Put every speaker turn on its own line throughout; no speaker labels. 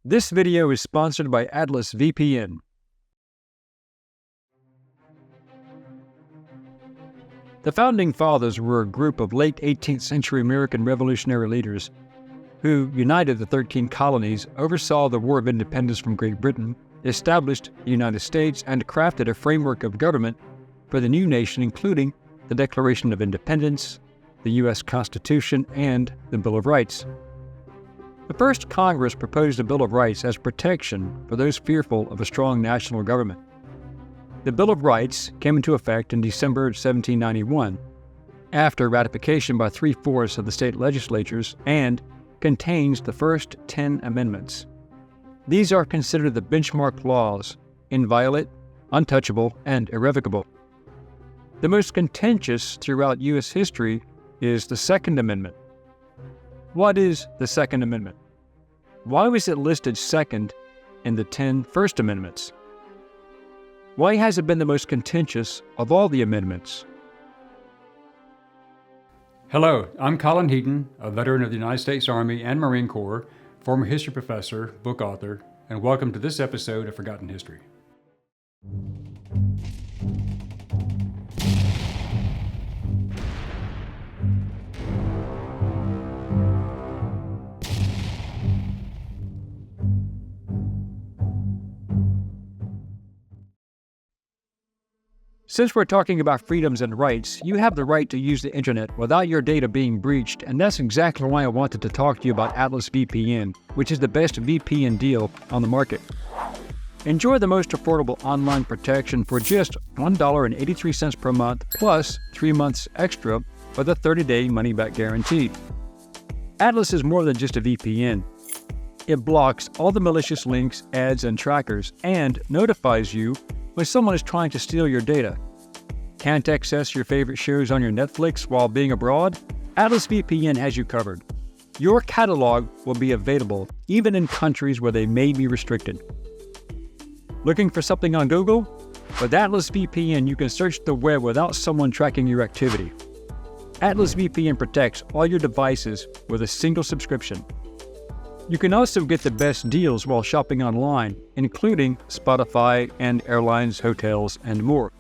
This video is sponsored by Atlas VPN. The Founding Fathers were a group of late 18th century American revolutionary leaders who united the 13 colonies, oversaw the War of Independence from Great Britain, established the United States, and crafted a framework of government for the new nation, including the Declaration of Independence, the U.S. Constitution, and the Bill of Rights. The first Congress proposed a Bill of Rights as protection for those fearful of a strong national government. The Bill of Rights came into effect in December 1791, after ratification by 3/4 of the state legislatures, and contains the first 10 amendments. These are considered the benchmark laws, inviolate, untouchable, and irrevocable. The most contentious throughout U.S. history is the Second Amendment. What is the Second Amendment? Why was it listed second in the 10 First Amendments? Why has it been the most contentious of all the amendments?
Hello, I'm Colin Heaton, a veteran of the United States Army and Marine Corps, former history professor, book author, and welcome to this episode of Forgotten History.
Since we're talking about freedoms and rights, you have the right to use the internet without your data being breached, and that's exactly why I wanted to talk to you about Atlas VPN, which is the best VPN deal on the market. Enjoy the most affordable online protection for just $1.83 per month, plus 3 months extra with a 30-day money-back guarantee. Atlas is more than just a VPN. It blocks all the malicious links, ads, and trackers, and notifies you when someone is trying to steal your data. Can't access your favorite shows on your Netflix while being abroad? Atlas VPN has you covered. Your catalog will be available even in countries where they may be restricted. Looking for something on Google? With Atlas VPN, you can search the web without someone tracking your activity. Atlas VPN protects all your devices with a single subscription. You can also get the best deals while shopping online, including Spotify and airlines, hotels, and more.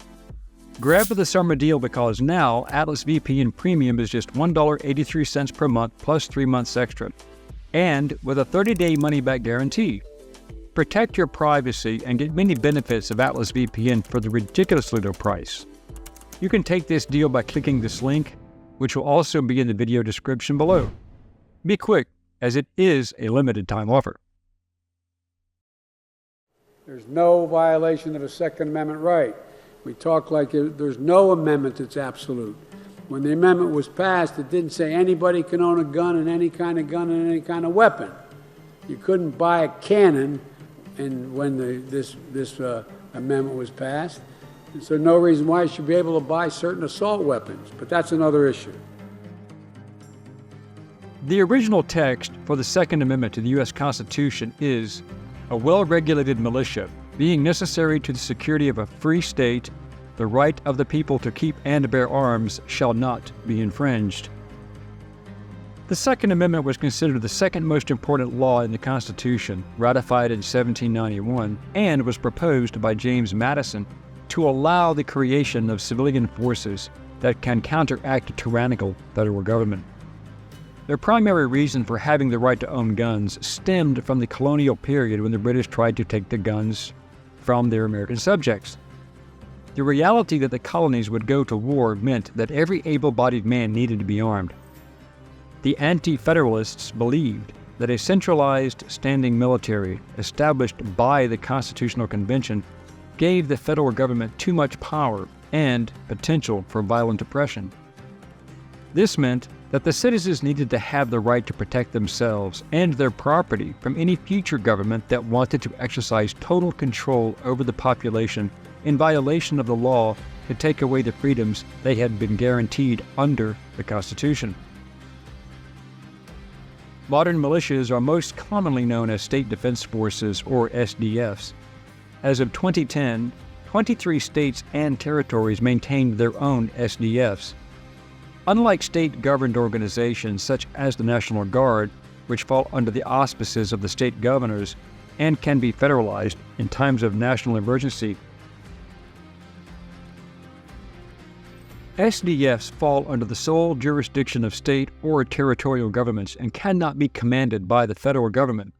Grab the summer deal because now Atlas VPN Premium is just $1.83 per month plus 3 months extra, and with a 30-day money-back guarantee. Protect your privacy and get many benefits of Atlas VPN for the ridiculously low price. You can take this deal by clicking this link, which will also be in the video description below. Be quick, as it is a limited time offer.
There's no violation of a Second Amendment right. We talk like there's no amendment that's absolute. When the amendment was passed, it didn't say anybody can own a gun and any kind of gun and any kind of weapon. You couldn't buy a cannon when this amendment was passed. And so no reason why you should be able to buy certain assault weapons, but that's another issue.
The original text for the Second Amendment to the U.S. Constitution is, "A well-regulated militia, being necessary to the security of a free state, the right of the people to keep and bear arms shall not be infringed." The Second Amendment was considered the second most important law in the Constitution, ratified in 1791, and was proposed by James Madison to allow the creation of civilian forces that can counteract a tyrannical federal government. Their primary reason for having the right to own guns stemmed from the colonial period when the British tried to take the guns from their American subjects. The reality that the colonies would go to war meant that every able-bodied man needed to be armed. The Anti-Federalists believed that a centralized standing military established by the Constitutional Convention gave the federal government too much power and potential for violent oppression. This meant that the citizens needed to have the right to protect themselves and their property from any future government that wanted to exercise total control over the population in violation of the law to take away the freedoms they had been guaranteed under the Constitution. Modern militias are most commonly known as State Defense Forces, or SDFs. As of 2010, 23 states and territories maintained their own SDFs. Unlike state-governed organizations such as the National Guard, which fall under the auspices of the state governors, and can be federalized in times of national emergency. SDFs fall under the sole jurisdiction of state or territorial governments and cannot be commanded by the federal government.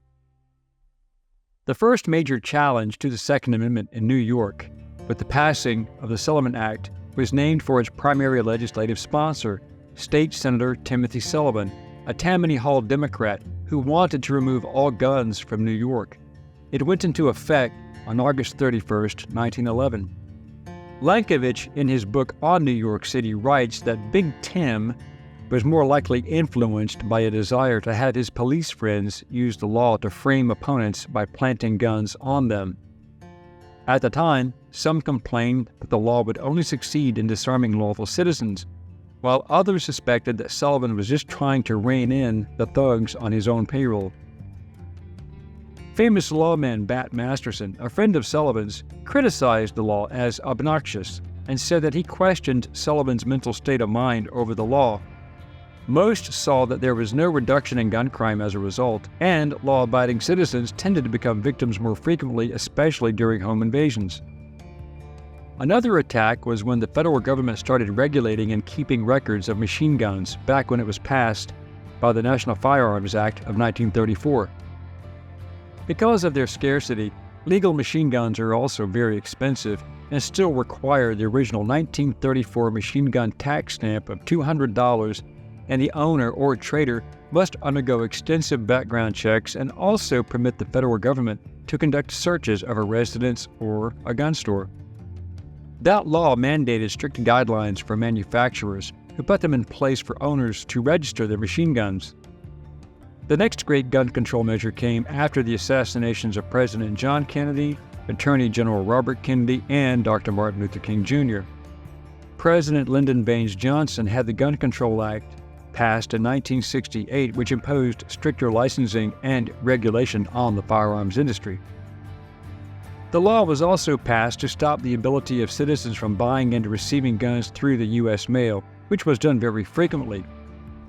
The first major challenge to the Second Amendment in New York, with the passing of the Sullivan Act, was named for its primary legislative sponsor, State Senator Timothy Sullivan, a Tammany Hall Democrat who wanted to remove all guns from New York. It went into effect on August 31, 1911. Lankovich, in his book on New York City, writes that Big Tim was more likely influenced by a desire to have his police friends use the law to frame opponents by planting guns on them. At the time, some complained that the law would only succeed in disarming lawful citizens, while others suspected that Sullivan was just trying to rein in the thugs on his own payroll. Famous lawman Bat Masterson, a friend of Sullivan's, criticized the law as obnoxious and said that he questioned Sullivan's mental state of mind over the law. Most saw that there was no reduction in gun crime as a result, and law-abiding citizens tended to become victims more frequently, especially during home invasions. Another attack was when the federal government started regulating and keeping records of machine guns back when it was passed by the National Firearms Act of 1934. Because of their scarcity, legal machine guns are also very expensive and still require the original 1934 machine gun tax stamp of $200, and the owner or trader must undergo extensive background checks and also permit the federal government to conduct searches of a residence or a gun store. That law mandated strict guidelines for manufacturers who put them in place for owners to register their machine guns. The next great gun control measure came after the assassinations of President John Kennedy, Attorney General Robert Kennedy, and Dr. Martin Luther King Jr. President Lyndon Baines Johnson had the Gun Control Act passed in 1968, which imposed stricter licensing and regulation on the firearms industry. The law was also passed to stop the ability of citizens from buying and receiving guns through the U.S. mail, which was done very frequently.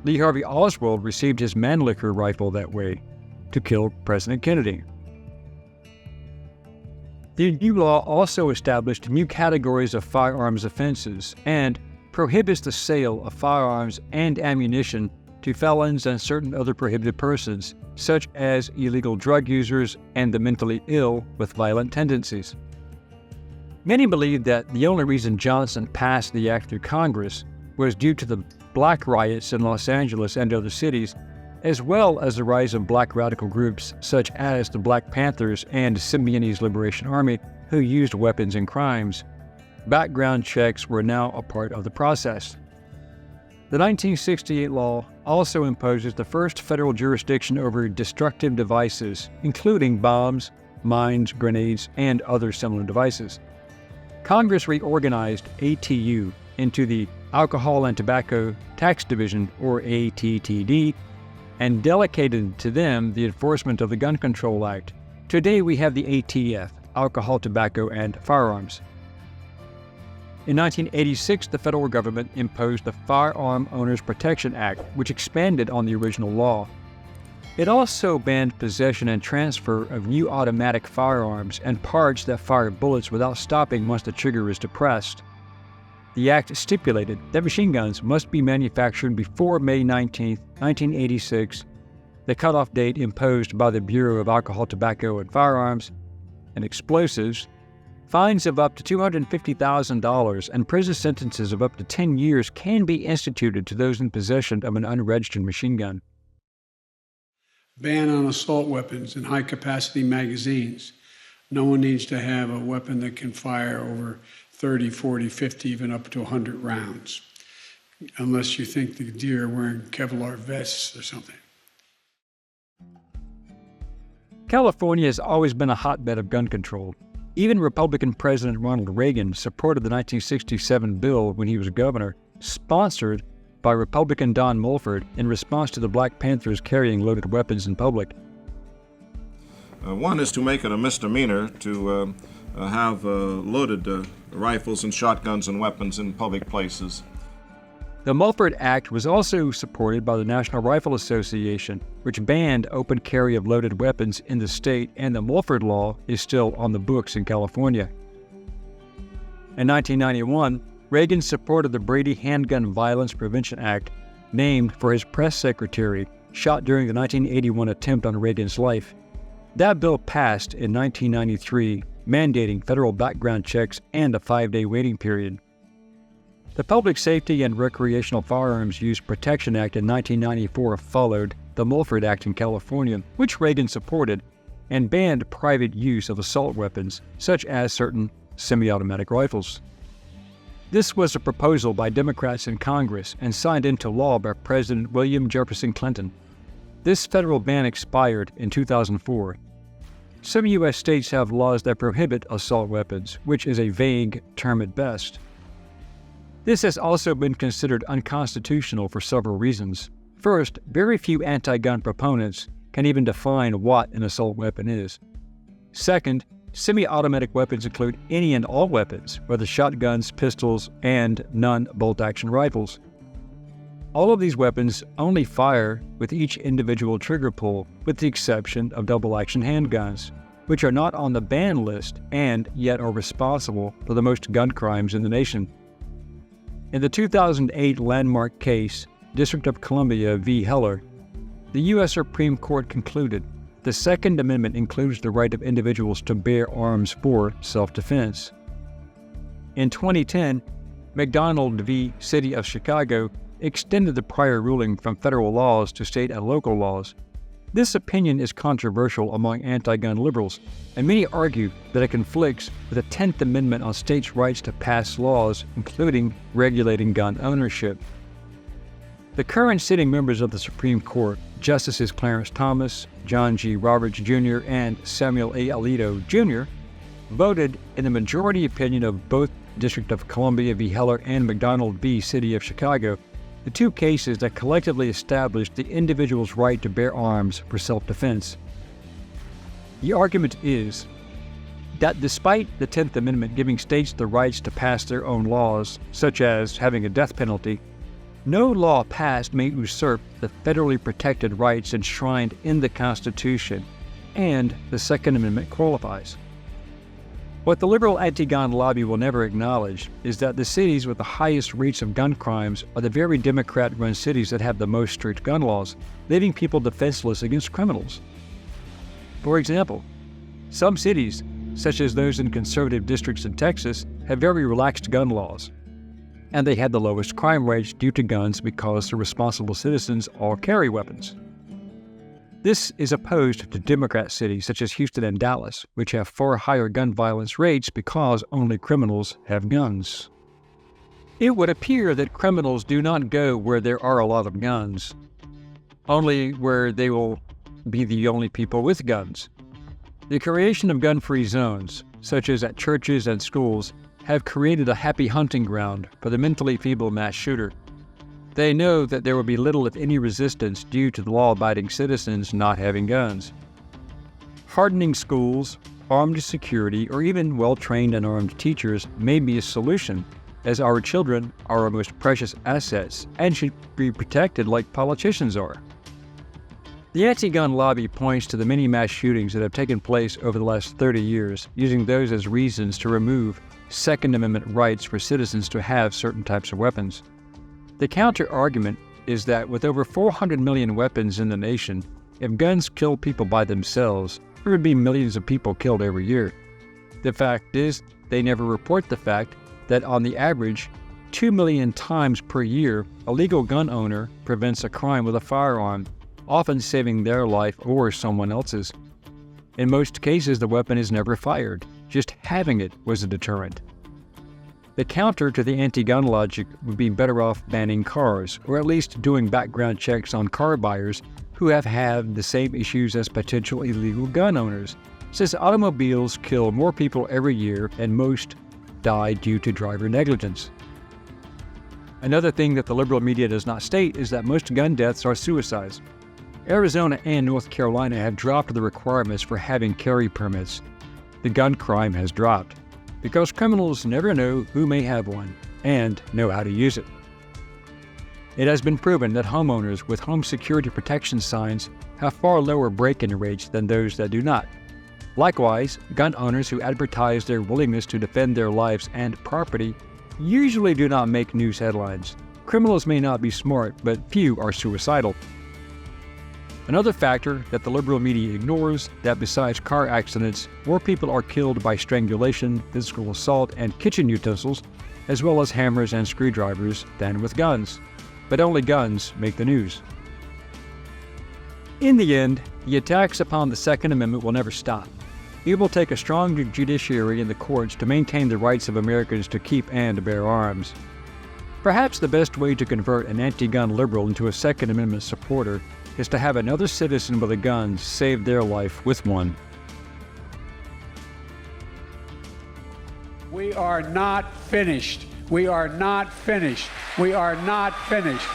Lee Harvey Oswald received his Mannlicher rifle that way, to kill President Kennedy. The new law also established new categories of firearms offenses and prohibits the sale of firearms and ammunition to felons and certain other prohibited persons, such as illegal drug users and the mentally ill with violent tendencies. Many believe that the only reason Johnson passed the act through Congress was due to the black riots in Los Angeles and other cities, as well as the rise of black radical groups such as the Black Panthers and Symbionese Liberation Army, who used weapons in crimes. Background checks were now a part of the process. The 1968 law also imposes the first federal jurisdiction over destructive devices, including bombs, mines, grenades, and other similar devices. Congress reorganized ATU into the Alcohol and Tobacco Tax Division, or ATTD, and delegated to them the enforcement of the Gun Control Act. Today we have the ATF, Alcohol, Tobacco, and Firearms. In 1986, the federal government imposed the Firearm Owners Protection Act, which expanded on the original law. It also banned possession and transfer of new automatic firearms and parts that fire bullets without stopping once the trigger is depressed. The act stipulated that machine guns must be manufactured before May 19, 1986, the cutoff date imposed by the Bureau of Alcohol, Tobacco, and Firearms, and explosives. Fines of up to $250,000 and prison sentences of up to 10 years can be instituted to those in possession of an unregistered machine gun.
Ban on assault weapons and high-capacity magazines. No one needs to have a weapon that can fire over 30, 40, 50, even up to 100 rounds, unless you think the deer are wearing Kevlar vests or something.
California has always been a hotbed of gun control. Even Republican President Ronald Reagan supported the 1967 bill when he was governor, sponsored by Republican Don Mulford in response to the Black Panthers carrying loaded weapons in public.
One is to make it a misdemeanor to have loaded rifles and shotguns and weapons in public places.
The Mulford Act was also supported by the National Rifle Association, which banned open carry of loaded weapons in the state, and the Mulford Law is still on the books in California. In 1991, Reagan supported the Brady Handgun Violence Prevention Act, named for his press secretary, shot during the 1981 attempt on Reagan's life. That bill passed in 1993, mandating federal background checks and a 5-day waiting period. The Public Safety and Recreational Firearms Use Protection Act in 1994 followed the Mulford Act in California, which Reagan supported, and banned private use of assault weapons, such as certain semi-automatic rifles. This was a proposal by Democrats in Congress and signed into law by President William Jefferson Clinton. This federal ban expired in 2004. Some U.S. states have laws that prohibit assault weapons, which is a vague term at best. This has also been considered unconstitutional for several reasons. First, very few anti-gun proponents can even define what an assault weapon is. Second, semi-automatic weapons include any and all weapons, whether shotguns, pistols, and non-bolt-action rifles. All of these weapons only fire with each individual trigger pull, with the exception of double-action handguns, which are not on the ban list and yet are responsible for the most gun crimes in the nation. In the 2008 landmark case, District of Columbia v. Heller, the U.S. Supreme Court concluded the Second Amendment includes the right of individuals to bear arms for self-defense. In 2010, McDonald v. City of Chicago extended the prior ruling from federal laws to state and local laws. This opinion is controversial among anti-gun liberals, and many argue that it conflicts with the 10th Amendment on states' rights to pass laws, including regulating gun ownership. The current sitting members of the Supreme Court, Justices Clarence Thomas, John G. Roberts Jr., and Samuel A. Alito Jr., voted in the majority opinion of both District of Columbia v. Heller and McDonald v. City of Chicago, the two cases that collectively established the individual's right to bear arms for self-defense. The argument is that despite the 10th Amendment giving states the rights to pass their own laws, such as having a death penalty, no law passed may usurp the federally protected rights enshrined in the Constitution, and the Second Amendment qualifies. What the liberal anti-gun lobby will never acknowledge is that the cities with the highest rates of gun crimes are the very Democrat-run cities that have the most strict gun laws, leaving people defenseless against criminals. For example, some cities, such as those in conservative districts in Texas, have very relaxed gun laws, and they had the lowest crime rates due to guns because the responsible citizens all carry weapons. This is opposed to Democrat cities such as Houston and Dallas, which have far higher gun violence rates because only criminals have guns. It would appear that criminals do not go where there are a lot of guns, only where they will be the only people with guns. The creation of gun-free zones, such as at churches and schools, have created a happy hunting ground for the mentally feeble mass shooter. They know that there will be little if any resistance due to the law-abiding citizens not having guns. Hardening schools, armed security, or even well-trained and armed teachers may be a solution, as our children are our most precious assets and should be protected like politicians are. The anti-gun lobby points to the many mass shootings that have taken place over the last 30 years, using those as reasons to remove Second Amendment rights for citizens to have certain types of weapons. The counter-argument is that with over 400 million weapons in the nation, if guns kill people by themselves, there would be millions of people killed every year. The fact is, they never report the fact that on the average, 2 million times per year, a legal gun owner prevents a crime with a firearm, often saving their life or someone else's. In most cases, the weapon is never fired. Just having it was a deterrent. The counter to the anti-gun logic would be better off banning cars, or at least doing background checks on car buyers who have had the same issues as potential illegal gun owners, since automobiles kill more people every year and most die due to driver negligence. Another thing that the liberal media does not state is that most gun deaths are suicides. Arizona and North Carolina have dropped the requirements for having carry permits. The gun crime has dropped, because criminals never know who may have one and know how to use it. It has been proven that homeowners with home security protection signs have far lower break-in rates than those that do not. Likewise, gun owners who advertise their willingness to defend their lives and property usually do not make news headlines. Criminals may not be smart, but few are suicidal. Another factor that the liberal media ignores, that besides car accidents, more people are killed by strangulation, physical assault, and kitchen utensils, as well as hammers and screwdrivers, than with guns. But only guns make the news. In the end, the attacks upon the Second Amendment will never stop. It will take a strong judiciary in the courts to maintain the rights of Americans to keep and bear arms. Perhaps the best way to convert an anti-gun liberal into a Second Amendment supporter is to have another citizen with a gun save their life with one.
We are not finished. We are not finished. We are not finished.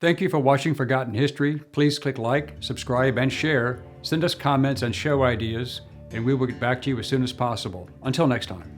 Thank you for watching Forgotten History. Please click like, subscribe, and share. Send us comments and show ideas, and we will get back to you as soon as possible. Until next time.